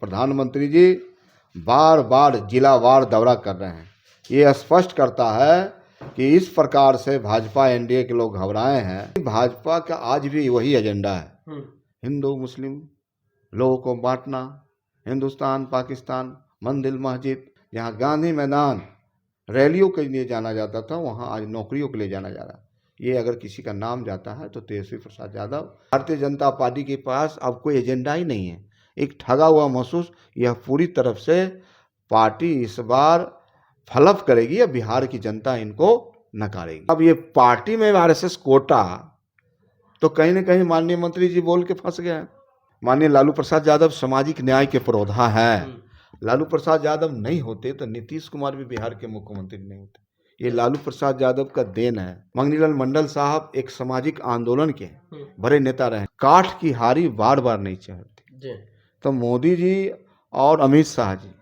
प्रधानमंत्री जी बार बार जिलावार दौरा कर रहे हैं। ये स्पष्ट करता है कि इस प्रकार से भाजपा एनडीए के लोग घबराए हैं। भाजपा का आज भी वही एजेंडा है, हिंदू मुस्लिम लोगों को बांटना, हिंदुस्तान पाकिस्तान, मंदिर मस्जिद। जहाँ गांधी मैदान रैलियों के लिए जाना जाता था, वहाँ आज नौकरियों के लिए जाना जा रहा है। ये अगर किसी का नाम जाता है तो तेजस्वी प्रसाद यादव। भारतीय जनता पार्टी के पास अब कोई एजेंडा ही नहीं है, एक ठगा हुआ महसूस। यह पूरी तरफ से पार्टी इस बार फ्लप करेगी या बिहार की जनता इनको नकारेगी। अब ये पार्टी में आरएसएस कोटा तो कहीं ना कहीं माननीय मंत्री जी बोल के फंस गए हैं। माननीय लालू प्रसाद यादव सामाजिक न्याय के पुरोधा हैं। लालू प्रसाद यादव नहीं होते तो नीतीश कुमार भी बिहार के मुख्यमंत्री नहीं होते। ये लालू प्रसाद यादव का देन है। मंगनीलाल मंडल साहब एक सामाजिक आंदोलन के बड़े नेता रहे। काठ की हारी बार बार नहीं चढ़ती। तो मोदी जी और अमित शाह जी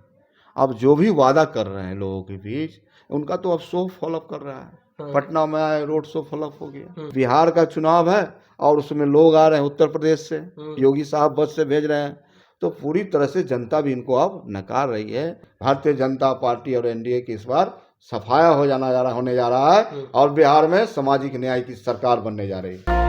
अब जो भी वादा कर रहे हैं लोगों के बीच, उनका तो अब शो फॉलोअप कर रहा है। पटना में आए, रोड शो फॉलोअप हो गया। बिहार का चुनाव है और उसमें लोग आ रहे हैं उत्तर प्रदेश से, योगी साहब बस से भेज रहे हैं। तो पूरी तरह से जनता भी इनको अब नकार रही है। भारतीय जनता पार्टी और एनडीए की इस बार सफाया होने जा रहा है और बिहार में सामाजिक न्याय की सरकार बनने जा रही है।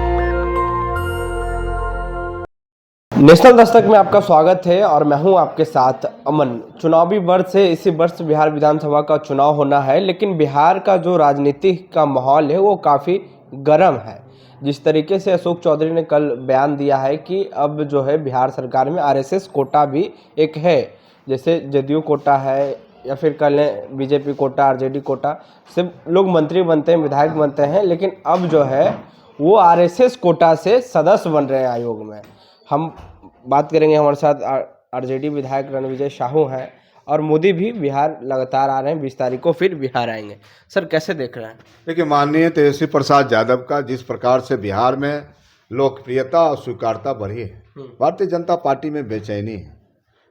नेशनल दस्तक में आपका स्वागत है और मैं हूं आपके साथ अमन। चुनावी वर्ष है, इसी वर्ष बिहार विधानसभा का चुनाव होना है, लेकिन बिहार का जो राजनीतिक का माहौल है वो काफ़ी गर्म है। जिस तरीके से अशोक चौधरी ने कल बयान दिया है कि अब जो है बिहार सरकार में आरएसएस कोटा भी एक है, जैसे जदयू कोटा है या फिर कल बीजेपी कोटा, आरजेडी कोटा, सिर्फ लोग मंत्री बनते हैं, विधायक बनते हैं, लेकिन अब जो है वो आरएसएस कोटा से सदस्य बन रहे हैं आयोग में। हम बात करेंगे, हमारे साथ आरजेडी विधायक रणविजय साहू हैं और मोदी भी बिहार लगातार आ रहे हैं, 20 तारीख को फिर बिहार आएंगे। सर कैसे देख रहे हैं? देखिए, माननीय तेजस्वी प्रसाद यादव का जिस प्रकार से बिहार में लोकप्रियता और स्वीकार्यता बढ़ी है, भारतीय जनता पार्टी में बेचैनी है।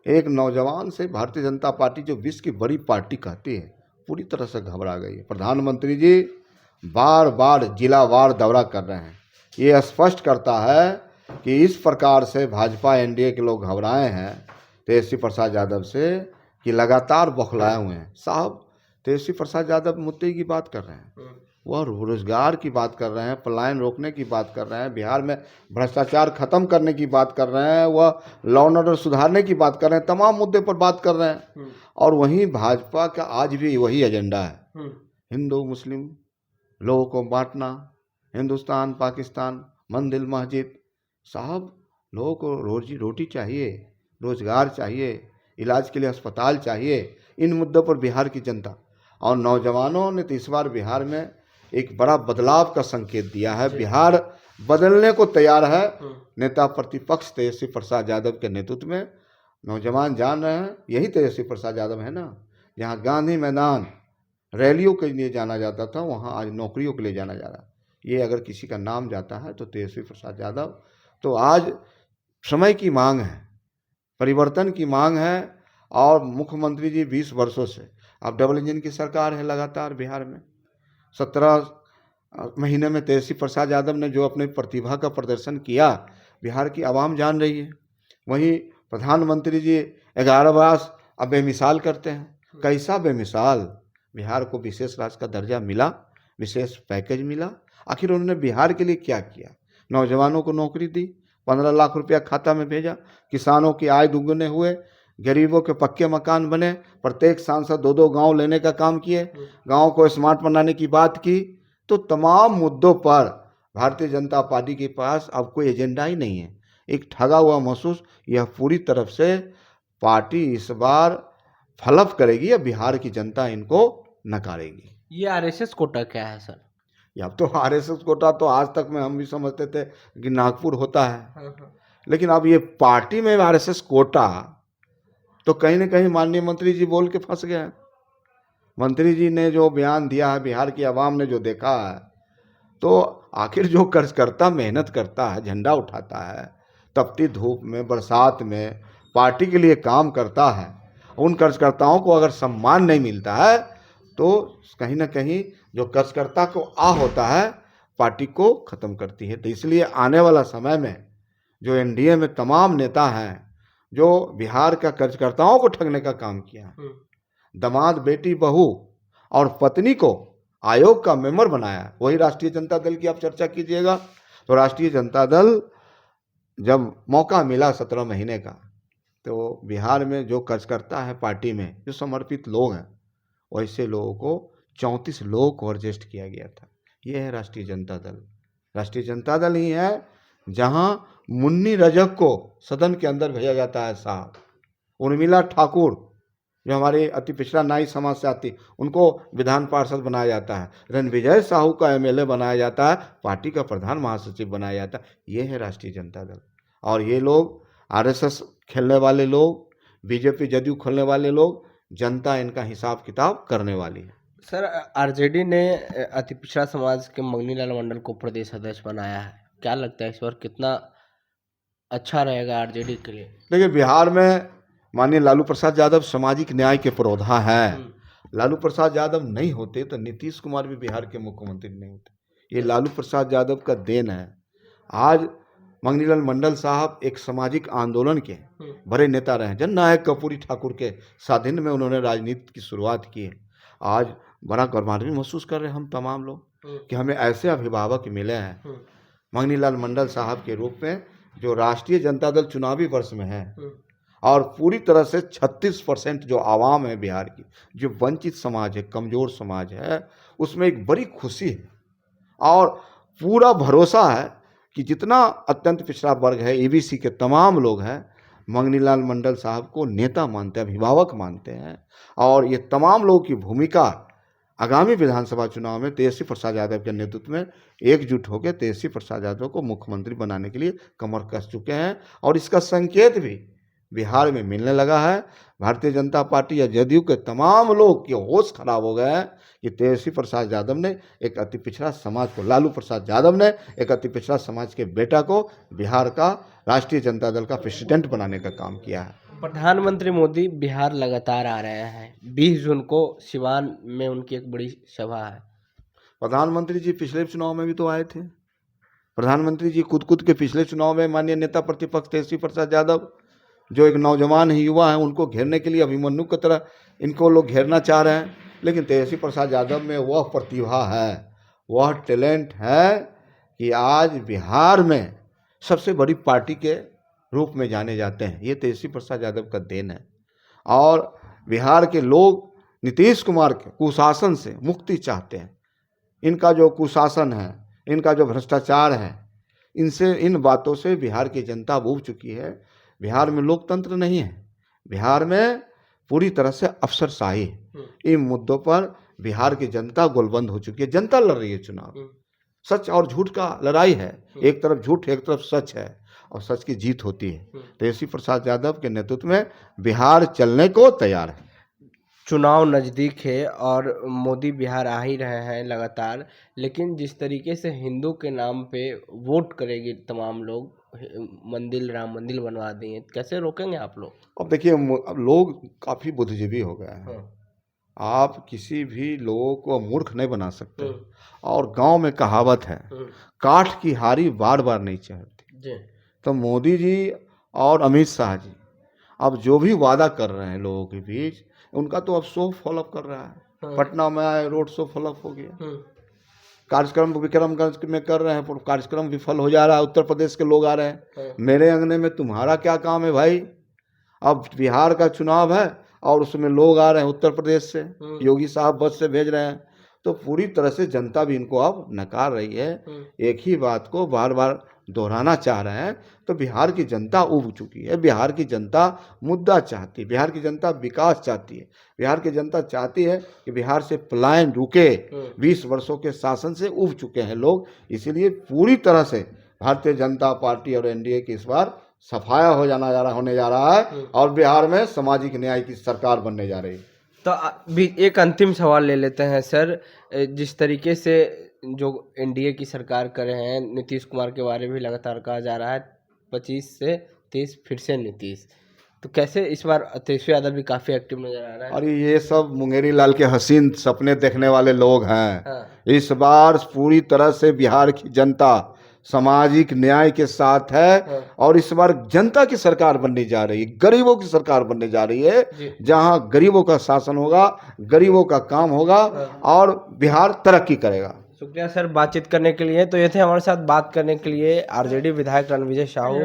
एक नौजवान से भारतीय जनता पार्टी जो विश्व की बड़ी पार्टी कहती है, पूरी तरह से घबरा गई है। प्रधानमंत्री जी बार बार जिलावार दौरा कर रहे हैं। ये स्पष्ट करता है कि इस प्रकार से भाजपा एनडीए के लोग घबराए हैं तेजस्वी प्रसाद यादव से कि लगातार बौखलाए हुए हैं। साहब, तेजस्वी प्रसाद यादव मुद्दे की बात कर रहे हैं, वह रोजगार की बात कर रहे हैं, पलायन रोकने की बात कर रहे हैं, बिहार में भ्रष्टाचार खत्म करने की बात कर रहे हैं, वह लॉ एंड ऑर्डर सुधारने की बात कर रहे हैं, तमाम मुद्दे पर बात कर रहे हैं। और वहीं भाजपा का आज भी वही एजेंडा है, हिंदू मुस्लिम लोगों को बांटना, हिंदुस्तान पाकिस्तान, मंदिर मस्जिद। साहब, लोगों को रोजी रोटी चाहिए, रोजगार चाहिए, इलाज के लिए अस्पताल चाहिए। इन मुद्दों पर बिहार की जनता और नौजवानों ने तो इस बार बिहार में एक बड़ा बदलाव का संकेत दिया है। बिहार बदलने को तैयार है। नेता प्रतिपक्ष तेजस्वी प्रसाद यादव के नेतृत्व में नौजवान जान रहे हैं, यही तेजस्वी प्रसाद यादव है ना। जहाँ गांधी मैदान रैलियों के लिए जाना जाता था, वहाँ आज नौकरियों के लिए जाना जा रहा है। ये अगर किसी का नाम जाता है तो तेजस्वी प्रसाद यादव। तो आज समय की मांग है, परिवर्तन की मांग है। और मुख्यमंत्री जी 20 वर्षों से अब डबल इंजन की सरकार है लगातार बिहार में। 17 महीने में तेजस्वी प्रसाद यादव ने जो अपनी प्रतिभा का प्रदर्शन किया, बिहार की आवाम जान रही है। वहीं प्रधानमंत्री जी 11 वर्ष अब बेमिसाल करते हैं। कैसा बेमिसाल? बिहार को विशेष राज्य का दर्जा मिला, विशेष पैकेज मिला। आखिर उन्होंने बिहार के लिए क्या किया? नौजवानों को नौकरी दी, 15 लाख रुपया खाता में भेजा, किसानों की आय दुगने हुए, गरीबों के पक्के मकान बने, प्रत्येक सांसद 2-2 गांव लेने का काम किए, गांव को स्मार्ट बनाने की बात की। तो तमाम मुद्दों पर भारतीय जनता पार्टी के पास अब कोई एजेंडा ही नहीं है, एक ठगा हुआ महसूस। यह पूरी तरफ से पार्टी इस बार फ्लप करेगी या बिहार की जनता इनको नकारेगी। ये आरएसएस कोटा क्या है सर? अब तो आरएसएस कोटा तो आज तक में हम भी समझते थे कि नागपुर होता है, लेकिन अब ये पार्टी में आरएसएस कोटा तो कहीं ना कहीं माननीय मंत्री जी बोल के फंस गए हैं। मंत्री जी ने जो बयान दिया है, बिहार की आवाम ने जो देखा है, तो आखिर जो कार्यकर्ता मेहनत करता है, झंडा उठाता है, तपती धूप में, बरसात में पार्टी के लिए काम करता है, उन कार्यकर्ताओं को अगर सम्मान नहीं मिलता है तो कहीं ना कहीं जो कार्यकर्ता को होता है, पार्टी को ख़त्म करती है। तो इसलिए आने वाला समय में जो एनडीए में तमाम नेता हैं, जो बिहार का कार्यकर्ताओं को ठगने का काम किया, दामाद, बेटी, बहू और पत्नी को आयोग का मेंबर बनाया, वही राष्ट्रीय जनता दल की आप चर्चा कीजिएगा। तो राष्ट्रीय जनता दल जब मौका मिला 17 महीने का, तो बिहार में जो कार्यकर्ता है पार्टी में, जो समर्पित लोग हैं, वैसे लोगों को 34 लोगों को अरेस्ट किया गया था। ये है राष्ट्रीय जनता दल। राष्ट्रीय जनता दल ही है जहां मुन्नी रजक को सदन के अंदर भेजा जाता है साहब, उर्मिला ठाकुर जो हमारे अति पिछड़ा नाई समाज से आती, उनको विधान पार्षद बनाया जाता है, रणविजय साहू का एमएलए बनाया जाता है, पार्टी का प्रधान महासचिव बनाया जाता है। ये है राष्ट्रीय जनता दल। और ये लोग आरएसएस खेलने वाले लोग, बीजेपी जदयू खेलने वाले लोग, जनता इनका हिसाब किताब करने वाली है। सर, आरजेडी ने अति पिछड़ा समाज के मंगनीलाल मंडल को प्रदेश अध्यक्ष बनाया है, क्या लगता है इस बार कितना अच्छा रहेगा आरजेडी के लिए? देखिए, बिहार में माननीय लालू प्रसाद यादव सामाजिक न्याय के पुरोधा हैं। लालू प्रसाद यादव नहीं होते तो नीतीश कुमार भी बिहार के मुख्यमंत्री नहीं होते। ये लालू प्रसाद यादव का देन है। आज मंगनीलाल मंडल साहब एक सामाजिक आंदोलन के बड़े नेता रहे। जननायक कर्पूरी ठाकुर के साधीन में उन्होंने राजनीति की शुरुआत की है। आज बड़ा गौरवान्वित महसूस कर रहे हैं हम तमाम लोग कि हमें ऐसे अभिभावक मिले हैं मंगनीलाल मंडल साहब के रूप में, जो राष्ट्रीय जनता दल चुनावी वर्ष में है और पूरी तरह से 36% जो आवाम है बिहार की, जो वंचित समाज है, कमज़ोर समाज है, उसमें एक बड़ी खुशी है और पूरा भरोसा है कि जितना अत्यंत पिछड़ा वर्ग है, एबीसी के तमाम लोग हैं, मंगनीलाल मंडल साहब को नेता मानते हैं, अभिभावक मानते हैं। और ये तमाम लोगों की भूमिका आगामी विधानसभा चुनाव में तेजस्वी प्रसाद यादव के नेतृत्व में एकजुट होकर तेजस्वी प्रसाद यादव को मुख्यमंत्री बनाने के लिए कमर कस चुके हैं। और इसका संकेत भी बिहार में मिलने लगा है। भारतीय जनता पार्टी या जदयू के तमाम लोग के होश खराब हो गए हैं कि तेजस्वी प्रसाद यादव ने एक अति पिछड़ा समाज को, लालू प्रसाद यादव ने एक अति पिछड़ा समाज के बेटा को बिहार का राष्ट्रीय जनता दल का प्रेसिडेंट बनाने का काम किया है। प्रधानमंत्री मोदी बिहार लगातार आ रहे हैं। 20 जून को सिवान में उनकी एक बड़ी सभा है। प्रधानमंत्री जी पिछले चुनाव में भी तो आए थे। प्रधानमंत्री जी कूद के पिछले चुनाव में माननीय नेता प्रतिपक्ष तेजस्वी प्रसाद यादव, जो एक नौजवान युवा हैं, उनको घेरने के लिए अभिमन्यु की तरह इनको लोग घेरना चाह रहे हैं। लेकिन तेजस्वी प्रसाद यादव में वह प्रतिभा है, वह टैलेंट है कि आज बिहार में सबसे बड़ी पार्टी के रूप में जाने जाते हैं। ये तेजस्वी प्रसाद यादव का देन है। और बिहार के लोग नीतीश कुमार के कुशासन से मुक्ति चाहते हैं। इनका जो कुशासन है, इनका जो भ्रष्टाचार है, इनसे, इन बातों से बिहार की जनता ऊब चुकी है। बिहार में लोकतंत्र नहीं है, बिहार में पूरी तरह से अफसरशाही है। इन मुद्दों पर बिहार की जनता गोलबंद हो चुकी है। जनता लड़ रही है चुनाव, सच और झूठ का लड़ाई है। एक तरफ झूठ, एक तरफ सच है और सच की जीत होती है। तेजस्वी प्रसाद यादव के नेतृत्व में बिहार चलने को तैयार है। चुनाव नज़दीक है और मोदी बिहार आ ही रहे हैं लगातार, लेकिन जिस तरीके से हिंदू के नाम पे वोट करेगी तमाम लोग, मंदिर, राम मंदिर बनवा दिए, कैसे रोकेंगे आप लोग? अब देखिए, अब लोग काफ़ी बुद्धिजीवी हो गए हैं। आप किसी भी लोगों को मूर्ख नहीं बना सकते। और गांव में कहावत है, काठ की हारी बार बार नहीं चढ़ती। तो मोदी जी और अमित शाह जी अब जो भी वादा कर रहे हैं लोगों के बीच, उनका तो अब शो फॉलोअप कर रहा है। पटना में आए, रोड शो फॉलोअप हो गया। कार्यक्रम विक्रमगंज में कर रहे हैं, कार्यक्रम विफल हो जा रहा है। उत्तर प्रदेश के लोग आ रहे हैं, मेरे अंगने में तुम्हारा क्या काम है भाई? अब बिहार का चुनाव है और उसमें लोग आ रहे हैं उत्तर प्रदेश से, योगी साहब बस से भेज रहे हैं। तो पूरी तरह से जनता भी इनको अब नकार रही है। एक ही बात को बार बार दोहराना चाह रहे हैं। तो बिहार की जनता उब चुकी है। बिहार की जनता मुद्दा चाहती है, बिहार की जनता विकास चाहती है, बिहार की जनता चाहती है कि बिहार से पलायन रुके। 20 वर्षों के शासन से उब चुके हैं लोग। इसीलिए पूरी तरह से भारतीय जनता पार्टी और एनडीए की इस बार सफाया होने जा रहा है और बिहार में सामाजिक न्याय की सरकार बनने जा रही है। तो अभी एक अंतिम सवाल ले लेते हैं सर। जिस तरीके से जो एनडीए की सरकार कर रहे हैं, नीतीश कुमार के बारे में भी लगातार कहा जा रहा है 25 से 30 फिर से नीतीश, तो कैसे इस बार तेजस्वी यादव भी काफ़ी एक्टिव नजर आ रहा है? और ये सब मुंगेरी लाल के हसीन सपने देखने वाले लोग हैं। इस बार पूरी तरह से बिहार की जनता सामाजिक न्याय के साथ है और इस बार जनता की सरकार बनने जा रही है, गरीबों की सरकार बनने जा रही है, जहां गरीबों का शासन होगा, गरीबों का काम होगा और बिहार तरक्की करेगा। शुक्रिया सर बातचीत करने के लिए। तो ये थे हमारे साथ बात करने के लिए आरजेडी विधायक रणविजय साहू।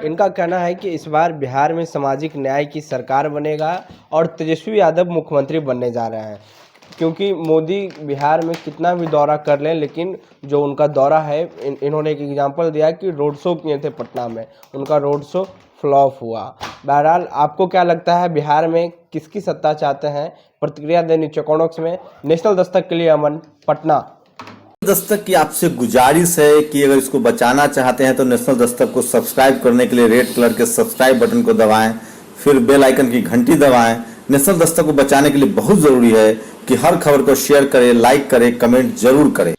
इनका कहना है कि इस बार बिहार में सामाजिक न्याय की सरकार बनेगा और तेजस्वी यादव मुख्यमंत्री बनने जा रहे हैं, क्योंकि मोदी बिहार में कितना भी दौरा कर लें, लेकिन जो उनका दौरा है, इन्होंने एक एग्जांपल दिया कि रोड शो किए थे पटना में, उनका रोड शो फ्लॉप हुआ। बहरहाल आपको क्या लगता है बिहार में किसकी सत्ता चाहते हैं? प्रतिक्रिया दें नीचे कमेंट्स में। नेशनल दस्तक के लिए अमन, पटना। दस्तक की आपसे गुजारिश है कि अगर इसको बचाना चाहते हैं तो नेशनल दस्तक को सब्सक्राइब करने के लिए रेड कलर के सब्सक्राइब बटन को दबाएं, फिर बेल आइकन की घंटी दबाएं। नेशनल दस्तक को बचाने के लिए बहुत जरूरी है कि हर खबर को शेयर करें, लाइक करें, कमेंट जरूर करें।